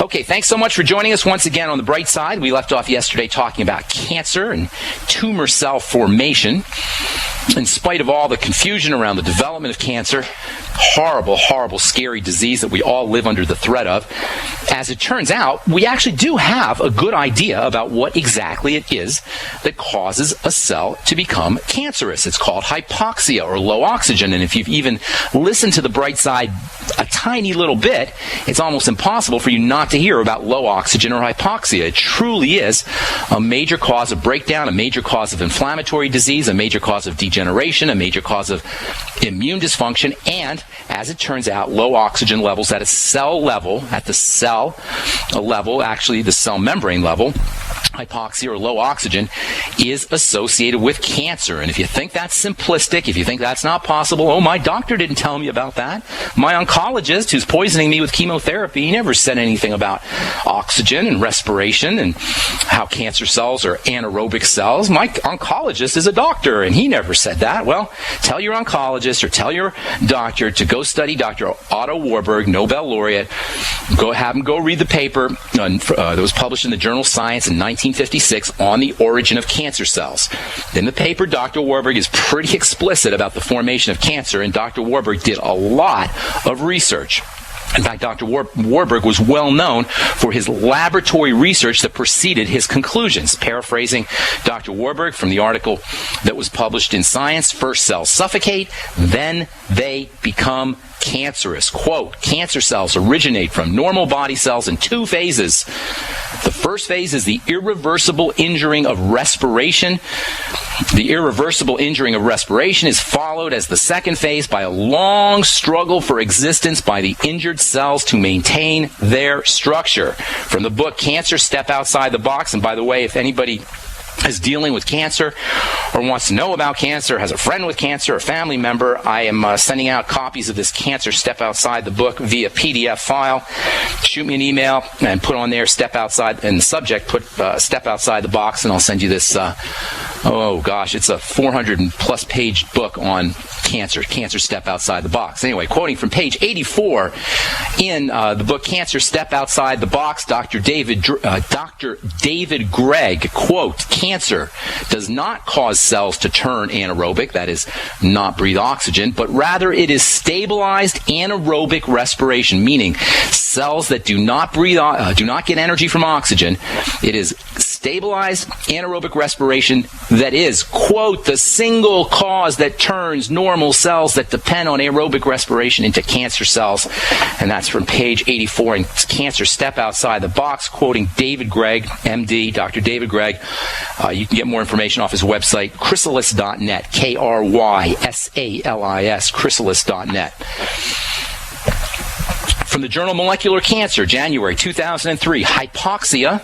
Okay, thanks so much for joining us once again on the bright side. We left off yesterday talking about cancer and tumor cell formation. In spite of all the confusion around the development of cancer, horrible, horrible, scary disease that we all live under the threat of, as it turns out, we actually do have a good idea about what exactly it is that causes a cell to become cancerous. It's called hypoxia or low oxygen. And if you've even listened to the bright side a tiny little bit, it's almost impossible for you not to hear about low oxygen or hypoxia. It truly is a major cause of breakdown, a major cause of inflammatory disease, a major cause of degeneration, a major cause of immune dysfunction, and, as it turns out, low oxygen levels at a cell level, actually the cell membrane level, hypoxia or low oxygen, is associated with cancer. And if you think that's simplistic, if you think that's not possible, oh, my doctor didn't tell me about that. My oncologist, who's poisoning me with chemotherapy, he never said anything about oxygen and respiration and how cancer cells are anaerobic cells. My oncologist is a doctor, and he never said that. Well, tell your oncologist or tell your doctor to go study Dr. Otto Warburg, Nobel laureate. Have him go read the paper that was published in the journal Science in 1956 on the origin of cancer cells. In the paper, Dr. Warburg is pretty explicit about the formation of cancer, and Dr. Warburg did a lot of research. In fact, Dr. Warburg was well known for his laboratory research that preceded his conclusions. Paraphrasing Dr. Warburg from the article that was published in Science, first cells suffocate, then they become cancerous. Quote, cancer cells originate from normal body cells in two phases. The first phase is the irreversible injuring of respiration. The irreversible injuring of respiration is followed as the second phase by a long struggle for existence by the injured cells to maintain their structure. From the book Cancer, Step Outside the Box, and by the way, if anybody is dealing with cancer or wants to know about cancer, has a friend with cancer, a family member, I am sending out copies of this Cancer Step Outside the Book via PDF file. Shoot me an email and put on there Step Outside, in the subject put Step Outside the Box, and I'll send you this, it's a 400-plus page book on Cancer Step Outside the Box. Anyway, quoting from page 84 in the book Cancer Step Outside the Box, Dr. David Gregg, quote, cancer does not cause cells to turn anaerobic, that is, not breathe oxygen, but rather it is stabilized anaerobic respiration, meaning cells that do not get energy from oxygen. It is stabilized anaerobic respiration that is, quote, the single cause that turns normal cells that depend on aerobic respiration into cancer cells. And that's from page 84 in Cancer Step Outside the Box, quoting David Gregg, MD, Dr. David Gregg. You can get more information off his website, chrysalis.net, Krysalis, chrysalis.net. From the journal Molecular Cancer, January 2003, hypoxia,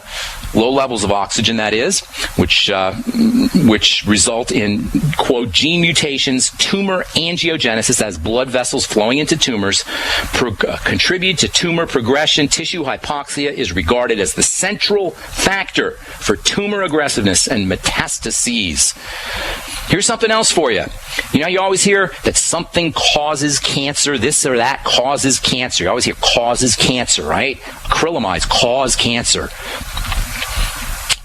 low levels of oxygen, that is, which result in, quote, gene mutations, tumor angiogenesis, as blood vessels flowing into tumors, contribute to tumor progression. Tissue hypoxia is regarded as the central factor for tumor aggressiveness and metastases. Here's something else for you. You know, you always hear that something causes cancer, this or that causes cancer. You always hear causes cancer, right? Acrylamides cause cancer.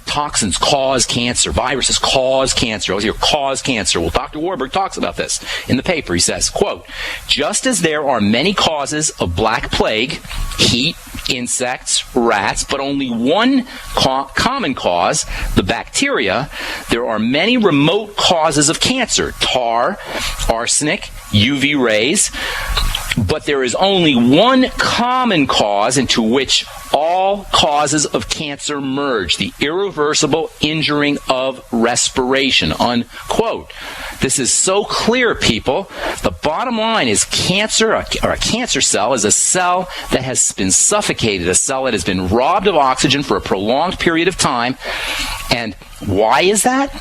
Toxins cause cancer. Viruses cause cancer. I always hear cause cancer. Well, Dr. Warburg talks about this in the paper. He says, quote, just as there are many causes of black plague, heat, insects, rats, but only one common cause, the bacteria, there are many remote causes of cancer, tar, arsenic, UV rays, but there is only one common cause into which all causes of cancer merge, the irreversible injuring of respiration, unquote. This is so clear, people. The bottom line is cancer, or a cancer cell, is a cell that has been suffocated, a cell that has been robbed of oxygen for a prolonged period of time. And why is that?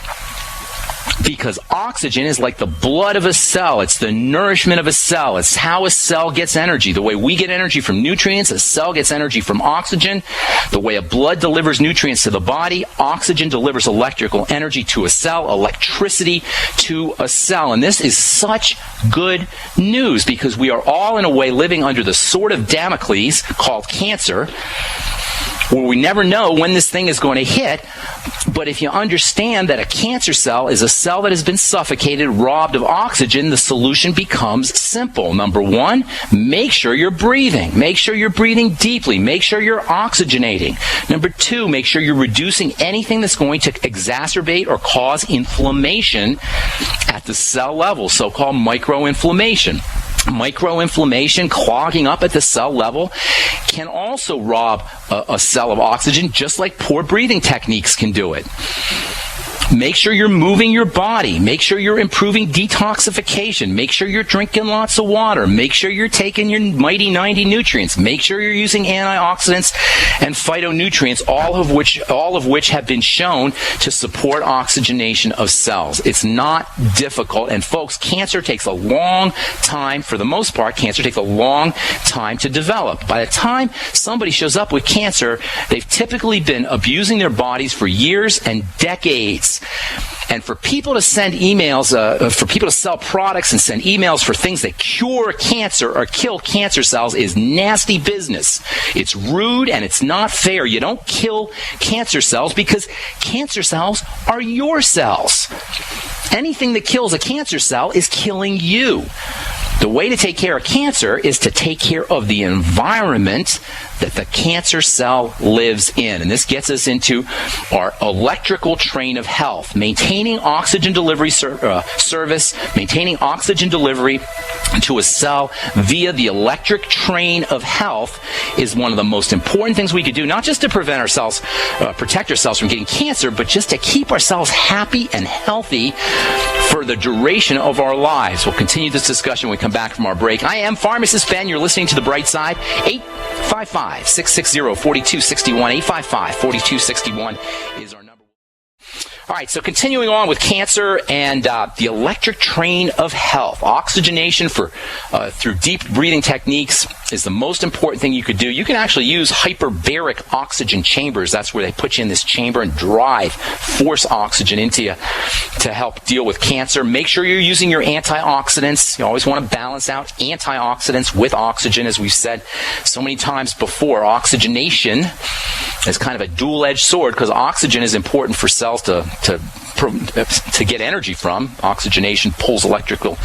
Because oxygen is like the blood of a cell. It's the nourishment of a cell. It's how a cell gets energy. The way we get energy from nutrients, a cell gets energy from oxygen. The way a blood delivers nutrients to the body, oxygen delivers electrical energy to a cell, electricity to a cell. And this is such good news because we are all, in a way, living under the sword of Damocles called cancer. where we never know when this thing is going to hit. But if you understand that a cancer cell is a cell that has been suffocated, robbed of oxygen, the solution becomes simple. Number one, make sure you're breathing. Make sure you're breathing deeply. Make sure you're oxygenating. Number two, make sure you're reducing anything that's going to exacerbate or cause inflammation at the cell level, so-called microinflammation. Microinflammation, clogging up at the cell level, can also rob a cell of oxygen, just like poor breathing techniques can do it. Make sure you're moving your body. Make sure you're improving detoxification. Make sure you're drinking lots of water. Make sure you're taking your mighty 90 nutrients. Make sure you're using antioxidants and phytonutrients, all of which have been shown to support oxygenation of cells. It's not difficult. And folks, cancer takes a long time, for the most part, cancer takes a long time to develop. By the time somebody shows up with cancer, they've typically been abusing their bodies for years and decades. And for people to send emails, for people to sell products and send emails for things that cure cancer or kill cancer cells is nasty business. It's rude and it's not fair. You don't kill cancer cells because cancer cells are your cells. Anything that kills a cancer cell is killing you. The way to take care of cancer is to take care of the environment that the cancer cell lives in. And this gets us into our electrical train of health. Maintaining oxygen delivery service, maintaining oxygen delivery to a cell via the electric train of health is one of the most important things we could do, not just to prevent ourselves, protect ourselves from getting cancer, but just to keep ourselves happy and healthy for the duration of our lives. We'll continue this discussion when we come back from our break. I am Pharmacist Ben. You're listening to The Bright Side. 855-660-4261. 855-4261 is our number. All right, so continuing on with cancer and the electric train of health. Oxygenation through deep breathing techniques is the most important thing you could do. You can actually use hyperbaric oxygen chambers. That's where they put you in this chamber and force oxygen into you to help deal with cancer. Make sure you're using your antioxidants. You always want to balance out antioxidants with oxygen, as we've said so many times before. Oxygenation is kind of a dual-edged sword because oxygen is important for cells to get energy from. Oxygenation pulls electrical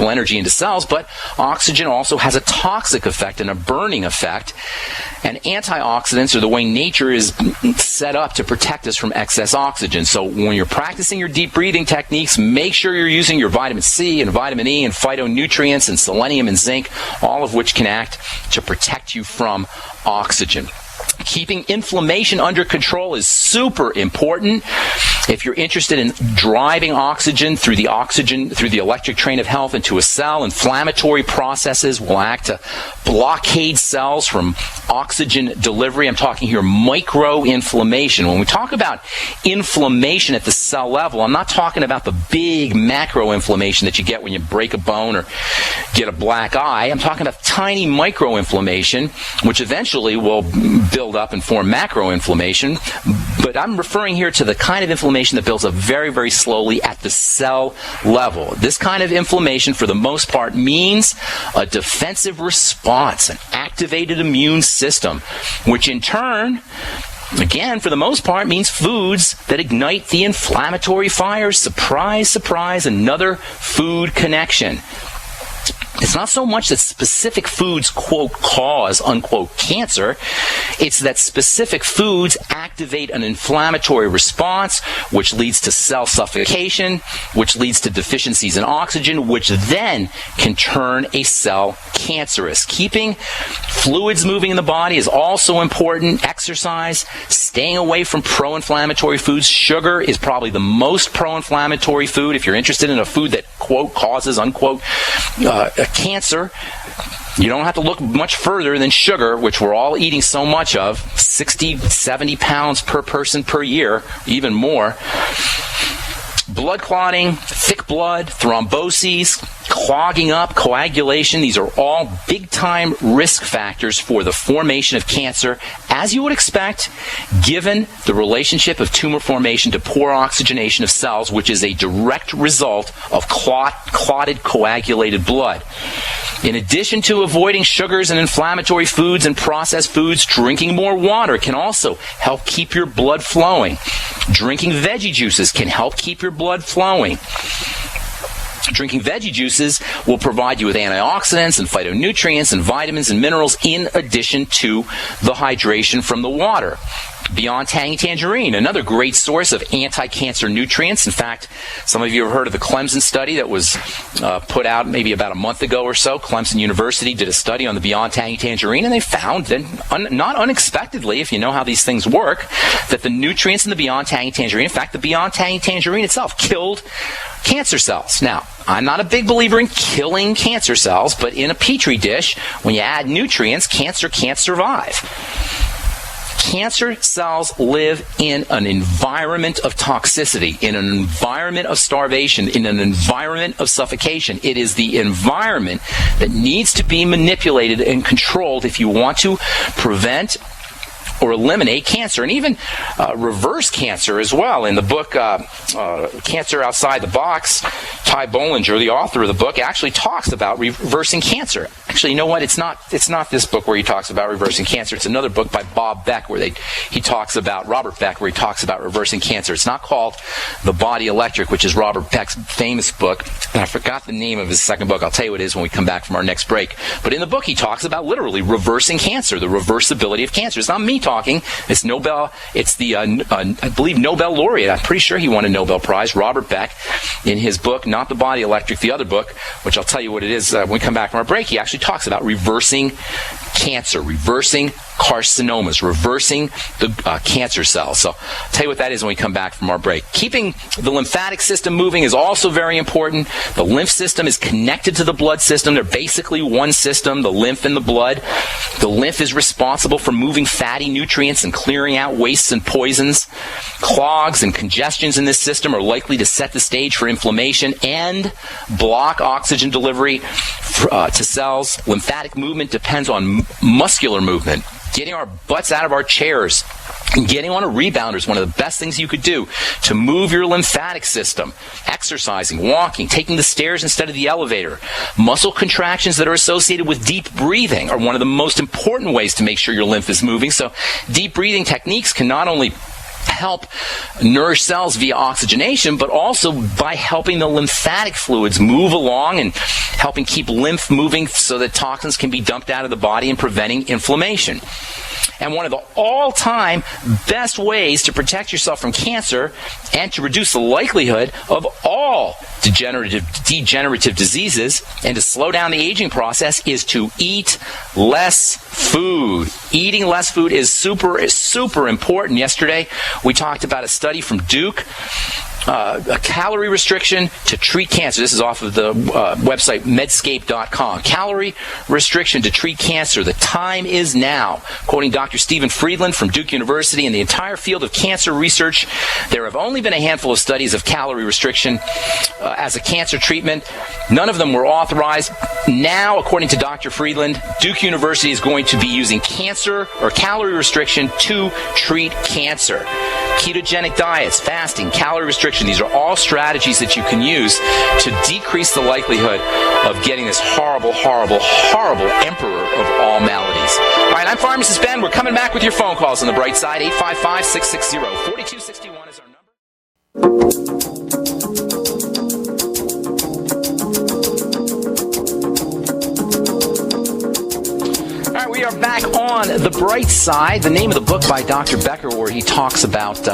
energy into cells, but oxygen also has a toxic effect and a burning effect. And antioxidants are the way nature is set up to protect us from excess oxygen. So when you're practicing your deep breathing techniques, make sure you're using your vitamin C and vitamin E and phytonutrients and selenium and zinc, all of which can act to protect you from oxygen. Keeping inflammation under control is super important. If you're interested in driving oxygen through the electric train of health into a cell, inflammatory processes will act to blockade cells from oxygen delivery. I'm talking here microinflammation. When we talk about inflammation at the cell level, I'm not talking about the big macroinflammation that you get when you break a bone or get a black eye. I'm talking about tiny microinflammation, which eventually will build up and form macroinflammation. But I'm referring here to the kind of inflammation that builds up very, very slowly at the cell level. This kind of inflammation, for the most part, means a defensive response, an activated immune system, which in turn, again, for the most part, means foods that ignite the inflammatory fires. Surprise, surprise, another food connection. It's not so much that specific foods, quote, cause, unquote, cancer. It's that specific foods activate an inflammatory response, which leads to cell suffocation, which leads to deficiencies in oxygen, which then can turn a cell cancerous. Keeping fluids moving in the body is also important. Exercise, staying away from pro-inflammatory foods. Sugar is probably the most pro-inflammatory food. If you're interested in a food that, quote, causes, unquote, cancer, you don't have to look much further than sugar, which we're all eating so much of, 60, 70 pounds per person per year, even more. Blood clotting, thick blood, thromboses, clogging up, coagulation. These are all big-time risk factors for the formation of cancer, as you would expect, given the relationship of tumor formation to poor oxygenation of cells, which is a direct result of clotted, coagulated blood. In addition to avoiding sugars and inflammatory foods and processed foods, drinking more water can also help keep your blood flowing. Drinking veggie juices can help keep your blood flowing. Drinking veggie juices will provide you with antioxidants and phytonutrients and vitamins and minerals in addition to the hydration from the water. Beyond Tangy Tangerine, another great source of anti-cancer nutrients. In fact, some of you have heard of the Clemson Study that was put out maybe about a month ago or so. Clemson University did a study on the Beyond Tangy Tangerine, and they found that, not unexpectedly, if you know how these things work, that the nutrients in the Beyond Tangy Tangerine, in fact, the Beyond Tangy Tangerine itself, killed cancer cells. Now, I'm not a big believer in killing cancer cells, but in a petri dish, when you add nutrients, cancer can't survive. Cancer cells live in an environment of toxicity, in an environment of starvation, in an environment of suffocation. It is the environment that needs to be manipulated and controlled if you want to prevent or eliminate cancer, and even reverse cancer as well. In the book Cancer Outside the Box, Ty Bollinger, the author of the book, actually talks about reversing cancer. Actually, you know what? It's not this book where he talks about reversing cancer. It's another book by Bob Beck where he talks about, Robert Beck, where he talks about reversing cancer. It's not called The Body Electric, which is Robert Beck's famous book. And I forgot the name of his second book. I'll tell you what it is when we come back from our next break. But in the book, he talks about literally reversing cancer, the reversibility of cancer. It's not me talking. It's the I believe Nobel laureate. I'm pretty sure he won a Nobel Prize, Robert Beck, in his book, not The Body Electric, the other book, which I'll tell you what it is when we come back from our break. He actually talks about reversing cancer, reversing carcinomas, reversing the cancer cells. So I'll tell you what that is when we come back from our break. Keeping the lymphatic system moving is also very important. The lymph system is connected to the blood system. They're basically one system, the lymph and the blood. The lymph is responsible for moving fatty nutrients and clearing out wastes and poisons. Clogs and congestions in this system are likely to set the stage for inflammation and block oxygen delivery to cells. Lymphatic movement depends on muscular movement. Getting our butts out of our chairs and getting on a rebounder is one of the best things you could do to move your lymphatic system. Exercising, walking, taking the stairs instead of the elevator. Muscle contractions that are associated with deep breathing are one of the most important ways to make sure your lymph is moving. So deep breathing techniques can not only help nourish cells via oxygenation, but also by helping the lymphatic fluids move along and helping keep lymph moving so that toxins can be dumped out of the body and preventing inflammation. And one of the all-time best ways to protect yourself from cancer and to reduce the likelihood of all degenerative diseases and to slow down the aging process is to eat less food. Eating less food is super important. Yesterday, we talked about a study from Duke, a calorie restriction to treat cancer. This is off of the website medscape.com. Calorie restriction to treat cancer. The time is now. Quoting Dr. Stephen Friedland from Duke University, in the entire field of cancer research, there have only been a handful of studies of calorie restriction as a cancer treatment. None of them were authorized. Now, according to Dr. Friedland, Duke University is going to be using cancer or calorie restriction to treat cancer. Ketogenic diets, fasting, calorie restriction, these are all strategies that you can use to decrease the likelihood of getting this horrible emperor of all maladies. All right, I'm Pharmacist Ben. We're coming back with your phone calls on the bright side. 855-660-4261 is our number. We are back on the bright side. The name of the book by Dr. Becker, where he talks about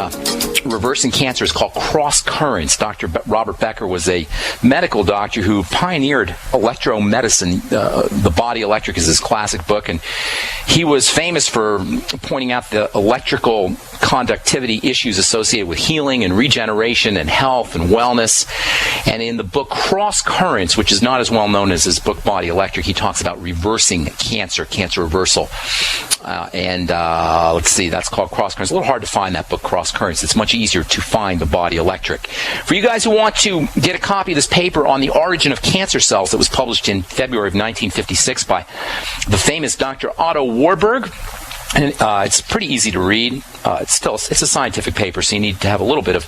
reversing cancer, is called Cross Currents. Dr. Robert Becker was a medical doctor who pioneered electromedicine. The Body Electric is his classic book, and he was famous for pointing out the electrical conductivity issues associated with healing and regeneration and health and wellness. And in the book Cross Currents, which is not as well known as his book Body Electric, he talks about reversing cancer reversal. electrical. Let's see, that's called Cross Currents. A little hard to find that book, Cross Currents. It's much easier to find The Body Electric. For you guys who want to get a copy of this paper on the origin of cancer cells that was published in February of 1956 by the famous Dr. Otto Warburg, and it's pretty easy to read. It's a scientific paper, so you need to have a little bit of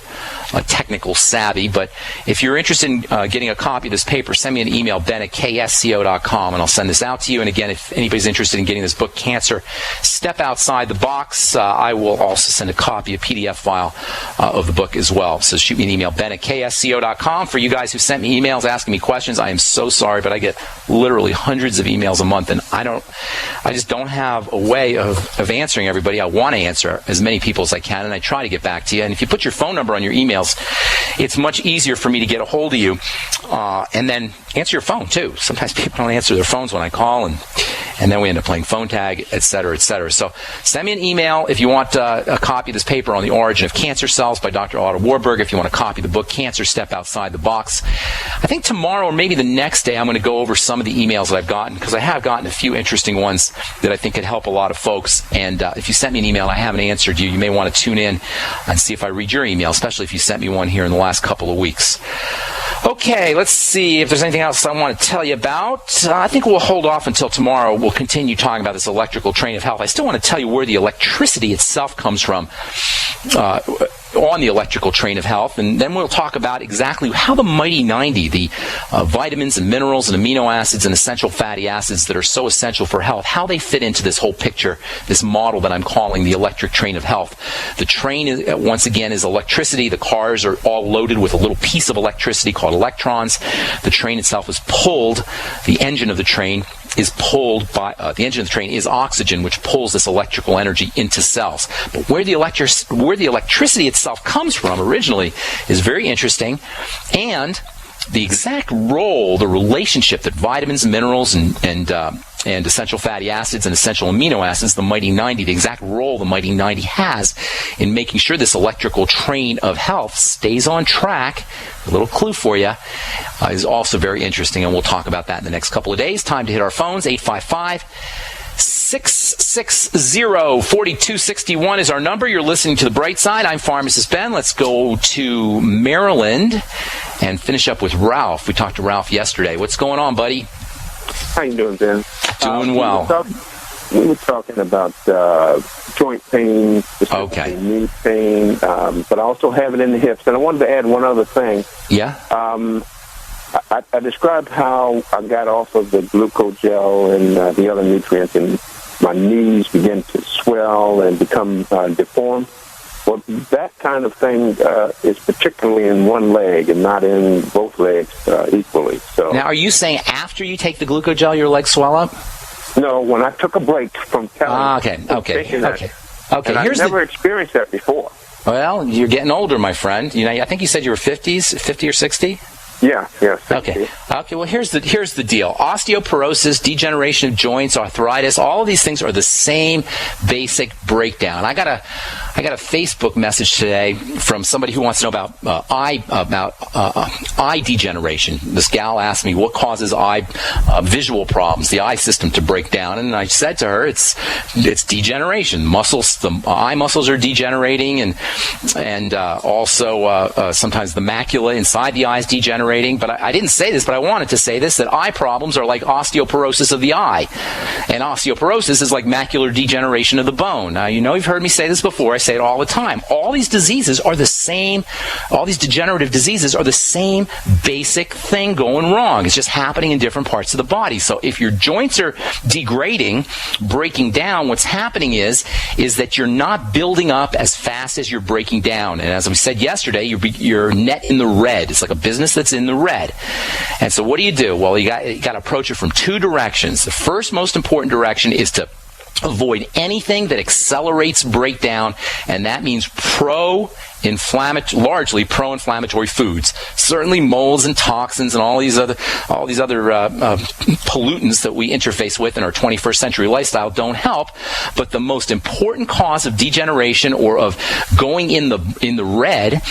technical savvy. But if you're interested in getting a copy of this paper, send me an email, ben@ksco.com, and I'll send this out to you. And again, if anybody's interested in getting this book, Cancer, Step Outside the Box, I will also send a copy, a PDF file of the book as well. So shoot me an email, ben@ksco.com. For you guys who sent me emails asking me questions, I am so sorry, but I get literally hundreds of emails a month, and I just don't have a way of answering everybody. I want to answer as many people as I can, and I try to get back to you. And if you put your phone number on your emails, it's much easier for me to get a hold of you, and then answer your phone too. Sometimes people don't answer their phones when I call, and then we end up playing phone tag, et cetera, et cetera. So send me an email if you want a copy of this paper on the origin of cancer cells by Dr. Otto Warburg. If you want a copy of the book, Cancer, Step Outside the Box. I think tomorrow or maybe the next day I'm going to go over some of the emails that I've gotten, because I have gotten a few interesting ones that I think could help a lot of folks. And if you sent me an email and I haven't answered you, you may want to tune in and see if I read your email, especially if you sent me one here in the last couple of weeks. Okay, let's see if there's anything else I want to tell you about. I think we'll hold off until tomorrow. We'll continue talking about this electrical train of health. I still want to tell you where the electricity itself comes from on the electrical train of health, and then we'll talk about exactly how the mighty 90, the vitamins and minerals and amino acids and essential fatty acids that are so essential for health, how they fit into this whole picture, this model that I'm calling the electric train of health. The train, once again, is electricity. The cars are all loaded with a little piece of electricity called electrons. The train itself is pulled. The engine of the train is pulled by the engine of the train is oxygen, which pulls this electrical energy into cells. But where the electricity itself comes from originally is very interesting, and the exact role, the relationship that vitamins, minerals, and essential fatty acids and essential amino acids, the mighty 90, the exact role the mighty 90 has in making sure this electrical train of health stays on track, a little clue for you, is also very interesting, and we'll talk about that in the next couple of days. Time to hit our phones. 855-660-4261 is our number. You're listening to The Bright Side. I'm Pharmacist Ben. Let's go to Maryland and finish up with Ralph. We talked to Ralph yesterday. What's going on, buddy? How you doing, Ben? Doing well. We were talking about joint pain, specifically knee pain, but I also have it in the hips. And I wanted to add one other thing. Yeah? I described how I got off of the glucogel and the other nutrients, and my knees began to swell and become deformed. Well, that kind of thing is particularly in one leg and not in both legs equally. So now, are you saying after you take the glucogel, your legs swell up? No, when I took a break from telling. Okay. And I've never experienced that before. Well, you're getting older, my friend. You know, I think you said you were 50 or 60. Yeah. Okay. Well, here's the deal. Osteoporosis, degeneration of joints, arthritis, all of these things are the same basic breakdown. I got a Facebook message today from somebody who wants to know about eye degeneration. This gal asked me what causes eye visual problems, the eye system to break down, and I said to her, it's degeneration. The eye muscles are degenerating, and also sometimes the macula inside the eye is degenerating. But I didn't say this, but I wanted to say this, that eye problems are like osteoporosis of the eye. And osteoporosis is like macular degeneration of the bone. Now, you know, you've heard me say this before. I say it all the time. All these diseases are the same. All these degenerative diseases are the same basic thing going wrong. It's just happening in different parts of the body. So if your joints are degrading, breaking down, what's happening is that you're not building up as fast as you're breaking down. And as we said yesterday, you're net in the red. It's like a business that's in the red. And so what do? Well, you got to approach it from two directions. The first most important direction is to avoid anything that accelerates breakdown, and that means largely pro-inflammatory foods. Certainly molds and toxins and all these other pollutants that we interface with in our 21st century lifestyle don't help. But the most important cause of degeneration or of going in the red,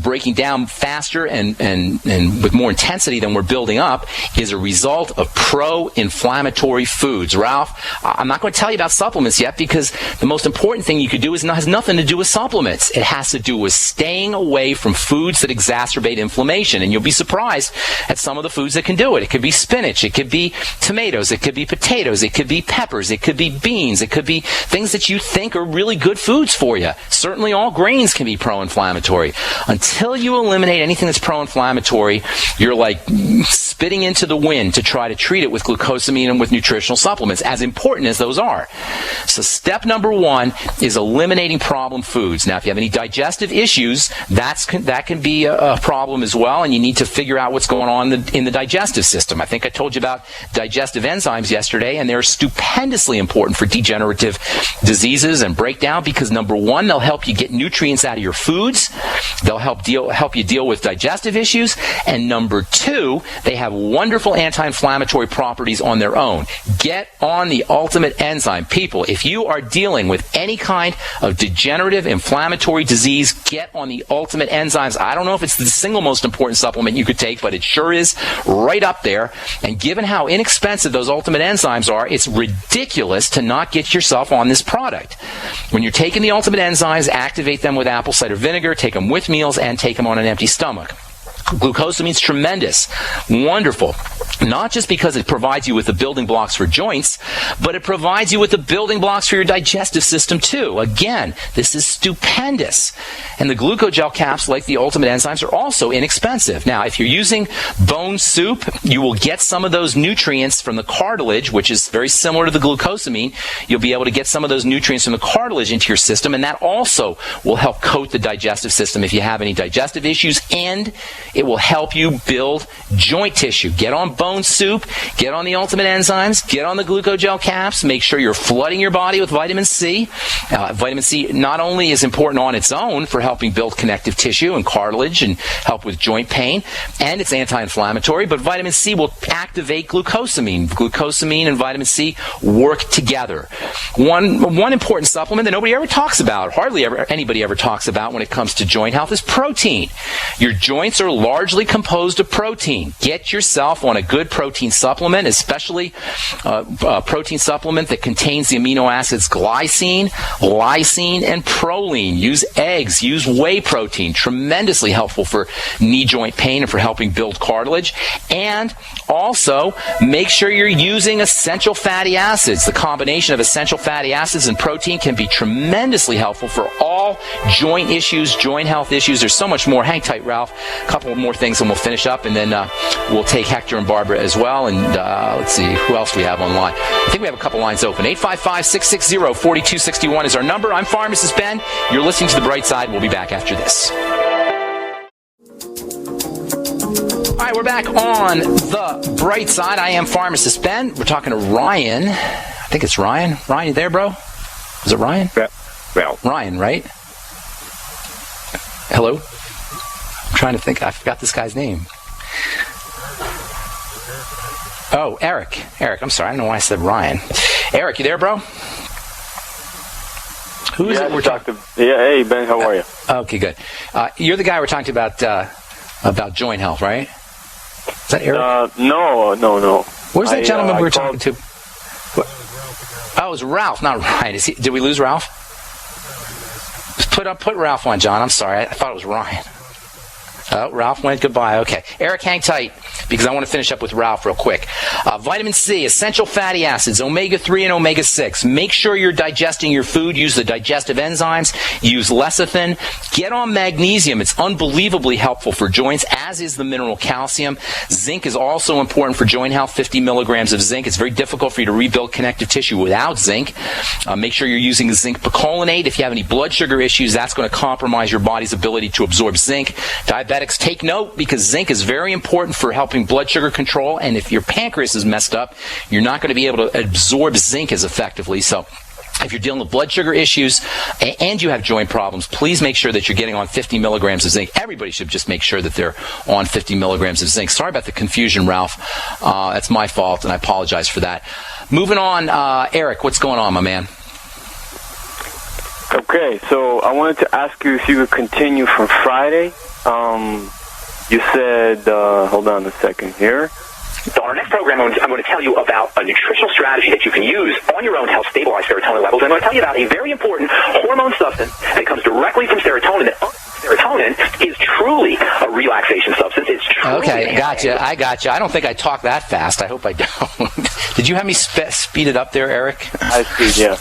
breaking down faster and with more intensity than we're building up, is a result of pro-inflammatory foods. Ralph, I'm not going to tell you about supplements yet, because the most important thing you could do has nothing to do with supplements. It has to do with staying away from foods that exacerbate inflammation. And you'll be surprised at some of the foods that can do it. It could be spinach. It could be tomatoes. It could be potatoes. It could be peppers. It could be beans. It could be things that you think are really good foods for you. Certainly all grains can be pro-inflammatory. Until you eliminate anything that's pro-inflammatory, you're like spitting into the wind to try to treat it with glucosamine and with nutritional supplements, as important as those are. So step number one is eliminating problem foods. Now, if you have any digestive issues, that can be a problem as well, and you need to figure out what's going on in the digestive system. I think I told you about digestive enzymes yesterday, and they're stupendously important for degenerative diseases and breakdown because, number one, they'll help you get nutrients out of your foods. They'll help you deal with digestive issues. And number two, they have wonderful anti-inflammatory properties on their own. Get on the ultimate enzyme. People, if you are dealing with any kind of degenerative inflammatory disease, get on the ultimate enzymes. I don't know if it's the single most important supplement you could take, but it sure is right up there. And given how inexpensive those ultimate enzymes are, it's ridiculous to not get yourself on this product. When you're taking the ultimate enzymes, activate them with apple cider vinegar, take them with meals, and take them on an empty stomach. Glucosamine's tremendous, wonderful, not just because it provides you with the building blocks for joints, but it provides you with the building blocks for your digestive system too. Again, this is stupendous. And the glucogel caps, like the ultimate enzymes, are also inexpensive. Now, if you're using bone soup, you will get some of those nutrients from the cartilage, which is very similar to the glucosamine. You'll be able to get some of those nutrients from the cartilage into your system, and that also will help coat the digestive system if you have any digestive issues, and it will help you build joint tissue. Get on bone soup, get on the ultimate enzymes, get on the glucogel caps, make sure you're flooding your body with vitamin C. Vitamin C not only is important on its own for helping build connective tissue and cartilage and help with joint pain, and it's anti-inflammatory, but vitamin C will activate glucosamine. Glucosamine and vitamin C work together. One important supplement that nobody ever talks about, hardly anybody ever talks about when it comes to joint health, is protein. Your joints are largely composed of protein. Get yourself on a good protein supplement, especially a protein supplement that contains the amino acids glycine, lysine, and proline. Use eggs. Use whey protein. Tremendously helpful for knee joint pain and for helping build cartilage. And also, make sure you're using essential fatty acids. The combination of essential fatty acids and protein can be tremendously helpful for all joint issues, joint health issues. There's so much more. Hang tight, Ralph. A couple more things and we'll finish up, and then we'll take Hector and Barbara as well. And let's see, who else do we have online? I think we have a couple lines open. 855-660-4261 is our number. I'm Pharmacist Ben. You're listening to The Bright Side. We'll be back after this. All right, we're back on The Bright Side. I am Pharmacist Ben. We're talking to Ryan. I think it's Ryan. Ryan, you there, bro? Is it Ryan? Well. Ryan, right? Hello? I'm trying to think. I forgot this guy's name. Oh, Eric. Eric, I'm sorry. I don't know why I said Ryan. Eric, you there, bro? Who is it we're talking to? Yeah, hey, Ben, how are you? Okay, good. You're the guy we're talking to about joint health, right? Is that Eric? No. Where's that gentleman we were talking to? Oh, it was Ralph, not Ryan. Did we lose Ralph? Put Ralph on, John. I'm sorry. I thought it was Ryan. Oh, Ralph went goodbye. Okay. Eric, hang tight because I want to finish up with Ralph real quick. Vitamin C, essential fatty acids, omega-3 and omega-6. Make sure you're digesting your food. Use the digestive enzymes. Use lecithin. Get on magnesium. It's unbelievably helpful for joints, as is the mineral calcium. Zinc is also important for joint health, 50 milligrams of zinc. It's very difficult for you to rebuild connective tissue without zinc. Make sure you're using zinc picolinate. If you have any blood sugar issues, that's going to compromise your body's ability to absorb zinc. Diabetics, take note because zinc is very important for helping blood sugar control, and if your pancreas is messed up, you're not going to be able to absorb zinc as effectively. So if you're dealing with blood sugar issues and you have joint problems, please make sure that you're getting on 50 milligrams of zinc. Everybody should just make sure that they're on 50 milligrams of zinc. Sorry about the confusion, Ralph. That's my fault, and I apologize for that. Moving on, Eric, what's going on, my man? Okay, so I wanted to ask you if you could continue from Friday. You said, hold on a second here. So on our next program, I'm going to tell you about a nutritional strategy that you can use on your own to help stabilize serotonin levels. And I'm going to tell you about a very important hormone substance that comes directly from serotonin. That serotonin is truly a relaxation substance. It's truly okay, gotcha. I gotcha. I don't think I talk that fast. I hope I don't. Did you have me speed it up there, Eric? High speed, yeah.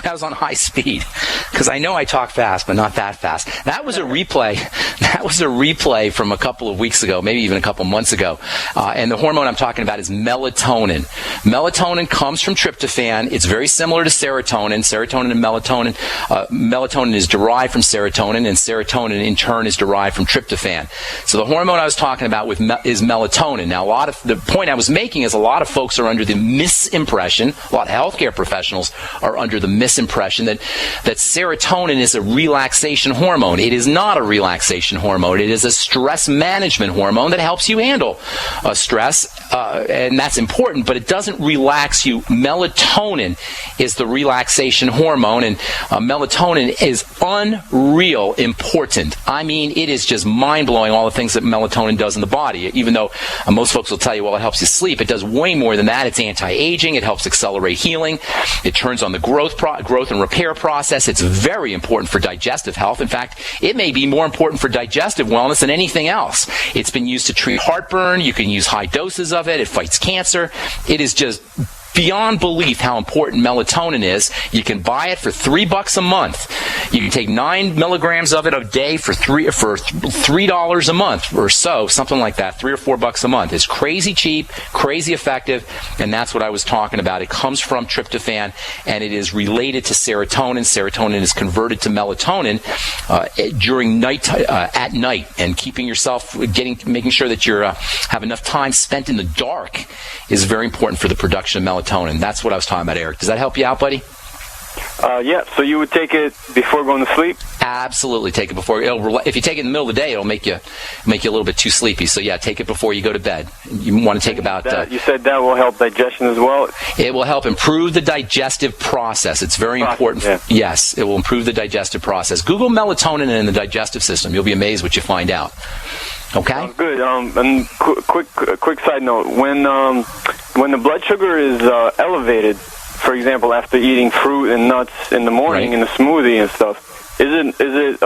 I was on high speed because I know I talk fast, but not that fast. That was a replay. That was a replay from a couple of weeks ago, maybe even a couple months ago. And the hormone I'm talking about is melatonin. Melatonin comes from tryptophan. It's very similar to serotonin. Serotonin and melatonin. Melatonin is derived from serotonin, and serotonin in turn is derived from tryptophan. So the hormone I was talking about is melatonin. Now, the point I was making is a lot of folks are under the misimpression. A lot of healthcare professionals are under the misimpression that serotonin is a relaxation hormone. It is not a relaxation hormone. It is a stress management hormone that helps you handle stress, and that's important, but it doesn't relax you. Melatonin is the relaxation hormone, and melatonin is unreal important. I mean, it is just mind-blowing, all the things that melatonin does in the body, even though most folks will tell you, well, it helps you sleep. It does way more than that. It's anti-aging. It helps accelerate healing. It turns on the growth and repair process. It's very important for digestive health. In fact, it may be more important for digestive wellness than anything else. It's been used to treat heartburn. You can use high doses of it. It fights cancer. It is just beyond belief how important melatonin is. You can buy it for $3 a month. You can take 9 milligrams of it a day for $3 a month or so, something like that, $3 or $4 a month. It's crazy cheap, crazy effective, and that's what I was talking about. It comes from tryptophan, and it is related to serotonin. Serotonin is converted to melatonin during at night, and keeping yourself making sure that you have enough time spent in the dark is very important for the production of melatonin. That's what I was talking about, Eric. Does that help you out, buddy? Yeah, so you would take it before going to sleep? Absolutely, take it before. If you take it in the middle of the day, it'll make you a little bit too sleepy. So yeah, take it before you go to bed. You want to take about. You said that will help digestion as well. It will help improve the digestive process. It's very important. Yeah. Yes, it will improve the digestive process. Google melatonin in the digestive system. You'll be amazed what you find out. Okay. Sounds good. And quick side note: when the blood sugar is elevated, for example, after eating fruit and nuts in the morning in a smoothie and stuff, is it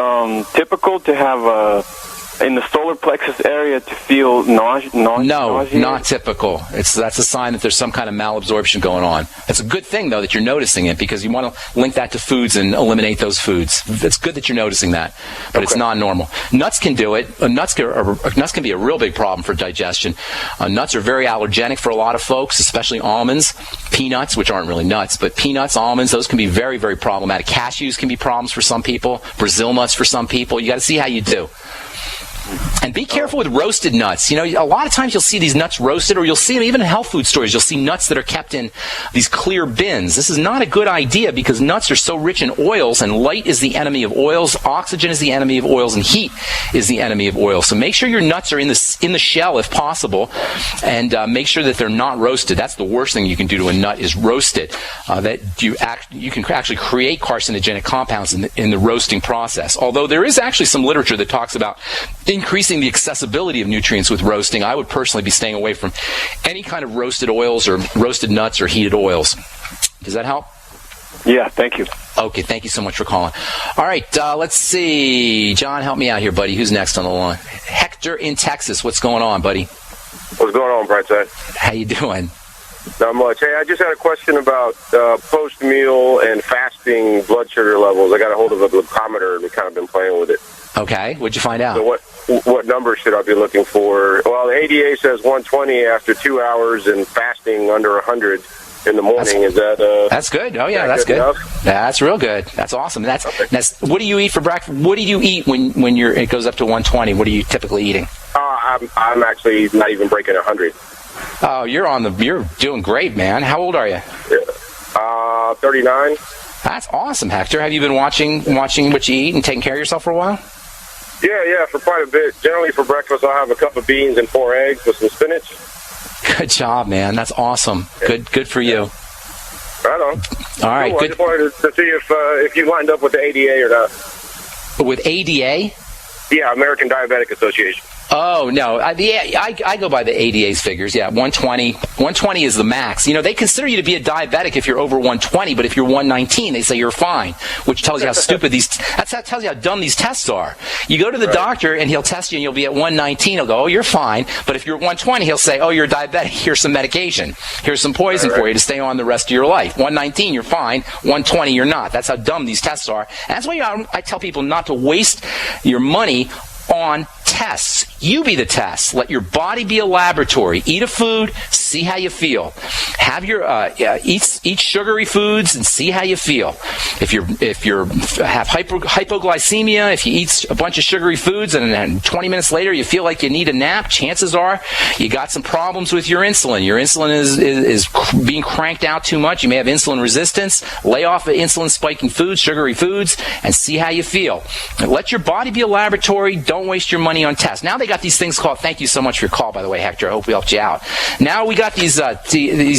typical to have in the solar plexus area to feel nausea? No, not typical. That's a sign that there's some kind of malabsorption going on. It's a good thing, though, that you're noticing it, because you want to link that to foods and eliminate those foods. It's good that you're noticing that, but it's not normal. Nuts can do it. Nuts can be a real big problem for digestion. Nuts are very allergenic for a lot of folks, especially almonds, peanuts, which aren't really nuts, but peanuts, almonds, those can be very, very problematic. Cashews can be problems for some people. Brazil nuts for some people. You got to see how you do. And be careful with roasted nuts. You know, a lot of times you'll see these nuts roasted, or you'll see them even in health food stores. You'll see nuts that are kept in these clear bins. This is not a good idea, because nuts are so rich in oils, and light is the enemy of oils, oxygen is the enemy of oils, and heat is the enemy of oils. So make sure your nuts are in the shell if possible, and make sure that they're not roasted. That's the worst thing you can do to a nut, is roast it. You can actually create carcinogenic compounds in the roasting process. Although there is actually some literature that talks about increasing the accessibility of nutrients with roasting. I would personally be staying away from any kind of roasted oils or roasted nuts or heated oils. Does that help? Yeah, thank you. Okay, thank you so much for calling. All right, let's see. John, help me out here, buddy. Who's next on the line? Hector in Texas. What's going on, buddy? What's going on, Brightside? How you doing? Not much. Hey, I just had a question about post-meal and fasting blood sugar levels. I got a hold of a glucometer, and we've kind of been playing with it. Okay, what'd you find out? So what number should I be looking for? Well, the ADA says 120 after 2 hours, and fasting under 100 in the morning. That's good. Oh yeah, that's good. Enough? That's real good. That's awesome. That's what do you eat for breakfast? What do you eat when it goes up to 120? What are you typically eating? I'm actually not even breaking 100. Oh, you're doing great, man. How old are you? 39. That's awesome, Hector. Have you been watching what you eat and taking care of yourself for a while? Yeah, for quite a bit. Generally for breakfast, I'll have a cup of beans and 4 eggs with some spinach. Good job, man. That's awesome. Yeah. Good for you. Right on. All right. Cool. Good. I just wanted to see if you lined up with the ADA or not. With ADA? Yeah, American Diabetic Association. Oh, no. I go by the ADA's figures. Yeah, 120. 120 is the max. You know, they consider you to be a diabetic if you're over 120, but if you're 119, they say you're fine, which tells you how stupid that tells you how dumb these tests are. You go to the doctor, and he'll test you, and you'll be at 119. He'll go, oh, you're fine. But if you're at 120, he'll say, oh, you're diabetic. Here's some medication. Here's some poison for you to stay on the rest of your life. 119, you're fine. 120, you're not. That's how dumb these tests are. And that's why I tell people not to waste your money on tests. You be the test. Let your body be a laboratory. Eat a food, see how you feel. Have your eat sugary foods and see how you feel. If you have hypoglycemia, if you eat a bunch of sugary foods and then 20 minutes later you feel like you need a nap, chances are you got some problems with your insulin. Your insulin is being cranked out too much. You may have insulin resistance. Lay off of insulin spiking foods, sugary foods, and see how you feel. Let your body be a laboratory. Don't waste your money on tests. Now they got these things called, thank you so much for your call, by the way, Hector. I hope we helped you out. Now we got these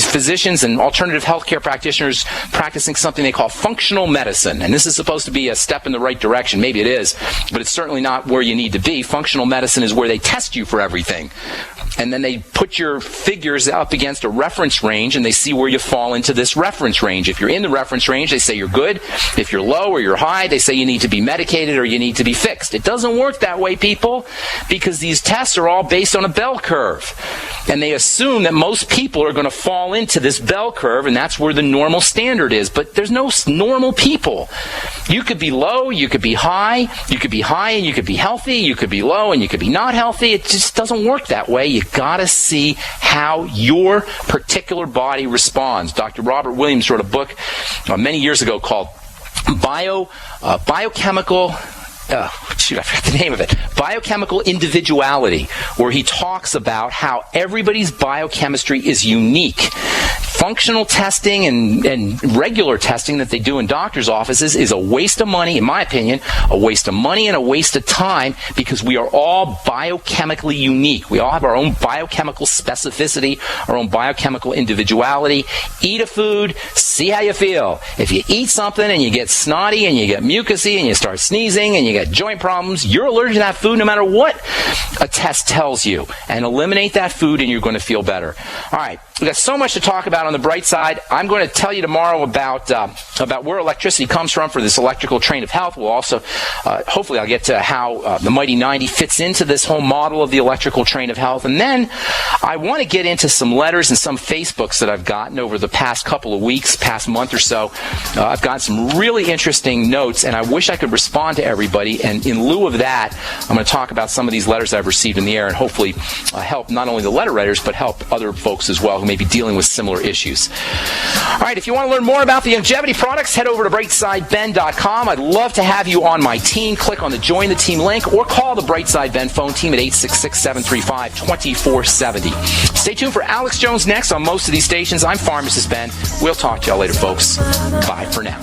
physicians and alternative healthcare practitioners practicing something they call functional medicine. And this is supposed to be a step in the right direction. Maybe it is, but it's certainly not where you need to be. Functional medicine is where they test you for everything. And then they put your figures up against a reference range, and they see where you fall into this reference range. If you're in the reference range, they say you're good. If you're low or you're high, they say you need to be medicated or you need to be fixed. It doesn't work that way, people, because these tests are all based on a bell curve. And they assume that most people are going to fall into this bell curve, and that's where the normal standard is. But there's no normal people. You could be low, you could be high, you could be high and you could be healthy, you could be low and you could be not healthy. It just doesn't work that way. You got to see how your particular body responds. Dr. Robert Williams wrote a book many years ago called Biochemical... I forgot the name of it. Biochemical Individuality, where he talks about how everybody's biochemistry is unique. Functional testing and regular testing that they do in doctors' offices is a waste of money, in my opinion, a waste of money and a waste of time, because we are all biochemically unique. We all have our own biochemical specificity, our own biochemical individuality. Eat a food, see how you feel. If you eat something and you get snotty and you get mucousy and you start sneezing and you get joint problems, you're allergic to that food no matter what a test tells you. And eliminate that food and you're going to feel better. All right, we've got so much to talk about on the bright side. I'm going to tell you tomorrow about where electricity comes from for this electrical train of health. We'll also, hopefully I'll get to how the Mighty 90 fits into this whole model of the electrical train of health. And then I want to get into some letters and some Facebooks that I've gotten over the past couple of weeks, past month or so. I've gotten some really interesting notes, and I wish I could respond to everybody. And in lieu of that, I'm going to talk about some of these letters I've received in the air and hopefully help not only the letter writers, but help other folks as well who may be dealing with similar issues. All right, if you want to learn more about the longevity products, head over to brightsideben.com. I'd love to have you on my team. Click on the Join the Team link or call the Brightside Ben phone team at 866-735-2470. Stay tuned for Alex Jones next on most of these stations. I'm Pharmacist Ben. We'll talk to y'all later, folks. Bye for now.